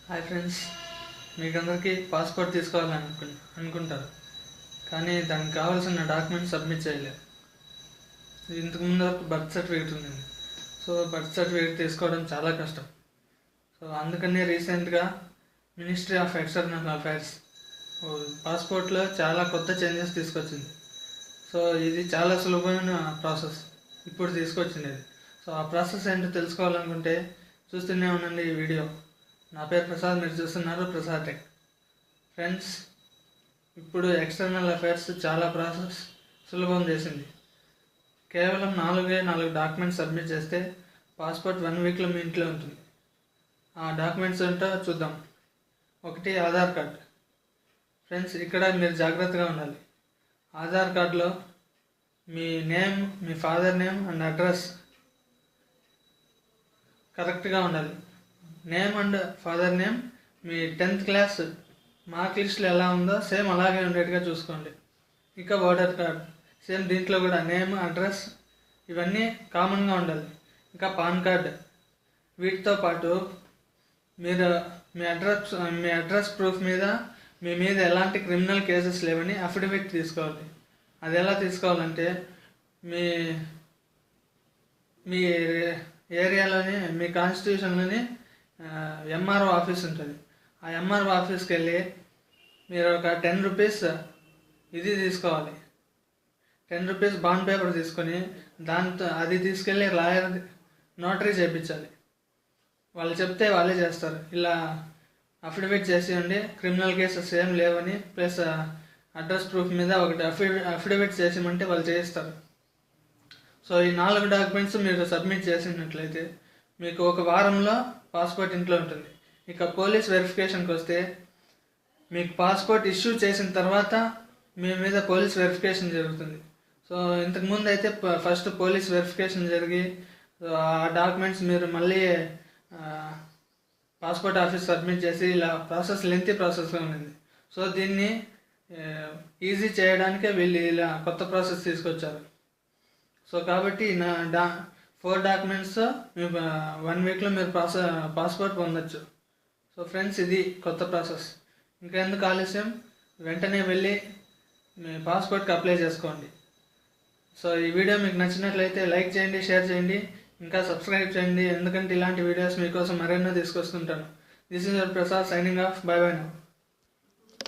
Hi friends, మీకందరికీ passport తీసుకోవాలని అనుకుంటారు, కానీ దానికి కావాల్సిన డాక్యుమెంట్స్ సబ్మిట్ చేయలేదు. ఇంతకుముందు వరకు బర్త్ సర్టిఫికేట్ ఉంది. సో బర్త్ సర్టిఫికేట్ తీసుకోవడం చాలా కష్టం. సో అందుకని రీసెంట్గా మినిస్ట్రీ ఆఫ్ ఎక్స్టర్నల్ అఫైర్స్ పాస్పోర్ట్లో చాలా కొత్త చేంజెస్ తీసుకొచ్చింది. సో ఇది చాలా సులభమైన ప్రాసెస్ ఇప్పుడు తీసుకొచ్చింది. సో ఆ ప్రాసెస్ ఏంటో తెలుసుకోవాలనుకుంటే చూస్తూనే ఉండండి ఈ వీడియో. నా పేరు ప్రసాద్, మీరు చూస్తున్నారు ప్రసాద్ టెక్. ఫ్రెండ్స్, ఇప్పుడు ఎక్స్టర్నల్ అఫైర్స్ చాలా ప్రాసెస్ సులభం చేసింది. కేవలం 4 డాక్యుమెంట్స్ సబ్మిట్ చేస్తే పాస్పోర్ట్ 1 వీక్లో మీ ఇంట్లో ఉంటుంది. ఆ డాక్యుమెంట్స్ ఏంటో చూద్దాం. 1, ఆధార్ కార్డ్. ఫ్రెండ్స్, ఇక్కడ మీరు జాగ్రత్తగా ఉండాలి. ఆధార్ కార్డులో మీ నేమ్, మీ ఫాదర్ నేమ్ అండ్ అడ్రస్ కరెక్ట్గా ఉండాలి. నేమ్ అండ్ ఫాదర్ నేమ్ మీ 10th క్లాస్ మార్క్ లిస్ట్లో ఎలా ఉందో సేమ్ అలాగే ఉండేట్టుగా చూసుకోండి. ఇంకా ఓటర్ కార్డ్ సేమ్, దీంట్లో కూడా నేమ్, అడ్రస్ ఇవన్నీ కామన్గా ఉండాలి. ఇంకా పాన్ కార్డ్. వీటితో పాటు మీరు మీ అడ్రస్ ప్రూఫ్ మీద మీ మీద ఎలాంటి క్రిమినల్ కేసెస్ లేవని అఫిడవిట్ తీసుకోవాలి. అది ఎలా తీసుకోవాలంటే మీ ఏరియాలోని, మీ కాన్స్టిట్యూషన్లోని ఎంఆర్ఓ ఆఫీస్ ఉంటుంది. ఆ ఎంఆర్ఓ ఆఫీస్కి వెళ్ళి మీరు ఒక 10 రూపీస్ ఇది తీసుకోవాలి. 10 రూపీస్ బాండ్ పేపర్ తీసుకొని దాంతో అది తీసుకెళ్ళి లాయర్ నోటరీ చేయించాలి. వాళ్ళు చెప్తే వాళ్ళే చేస్తారు. ఇలా అఫిడవిట్ చేసి ఉండి క్రిమినల్ కేసెస్ ఏం లేవని, ప్లస్ అడ్రస్ ప్రూఫ్ మీద ఒకటి అఫిడవిట్ చేసిమంటే వాళ్ళు చేయిస్తారు. సో ఈ 4 డాక్యుమెంట్స్ మీరు సబ్మిట్ చేసినట్లయితే మీకు ఒక వారంలో పాస్పోర్ట్ ఇంట్లో ఉంటుంది. ఇక పోలీస్ వెరిఫికేషన్కి వస్తే, మీకు పాస్పోర్ట్ ఇష్యూ చేసిన తర్వాత మీ మీద పోలీస్ వెరిఫికేషన్ జరుగుతుంది. సో ఇంతకుముందు అయితే ఫస్ట్ పోలీస్ వెరిఫికేషన్ జరిగి ఆ డాక్యుమెంట్స్ మీరు మళ్ళీ పాస్పోర్ట్ ఆఫీస్ సబ్మిట్ చేసి ఇలా ప్రాసెస్ లెంతీ ప్రాసెస్గా ఉంది. సో దీన్ని ఈజీ చేయడానికే వీళ్ళు ఇలా కొత్త ప్రాసెస్ తీసుకొచ్చారు. సో కాబట్టి 4 డాక్యుమెంట్స్ 1 వీక్లో మీరు పాస్పోర్ట్ పొందొచ్చు. సో ఫ్రెండ్స్, ఇది కొత్త ప్రాసెస్. ఇంకా ఎందుకు ఆలస్యం, వెంటనే వెళ్ళి మీ పాస్పోర్ట్కి అప్లై చేసుకోండి. సో ఈ వీడియో మీకు నచ్చినట్లయితే లైక్ చేయండి, షేర్ చేయండి, ఇంకా సబ్స్క్రైబ్ చేయండి. ఎందుకంటే ఇలాంటి వీడియోస్ మీకోసం మరెన్నో తీసుకొస్తుంటాను. This is your Prasad signing off. Bye bye now.